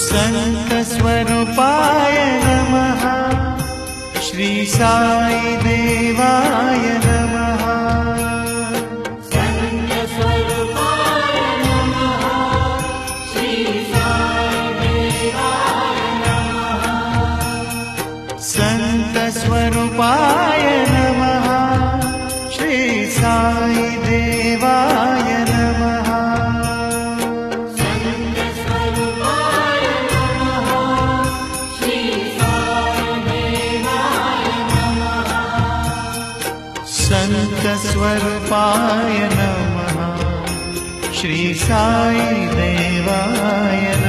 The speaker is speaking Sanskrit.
संतस्वरूपाय नमः। श्री साई देवाय नमः। संतस्वरूपाय नमः। श्री साई देवाय नमः। संतस्वरूपाय नमः। श्री साई देवाय नमः। संतस्वरूपाय नमः। श्री साई देवाय नमः। संतस्वरूपाय नमः। श्री साई देवाय नमः।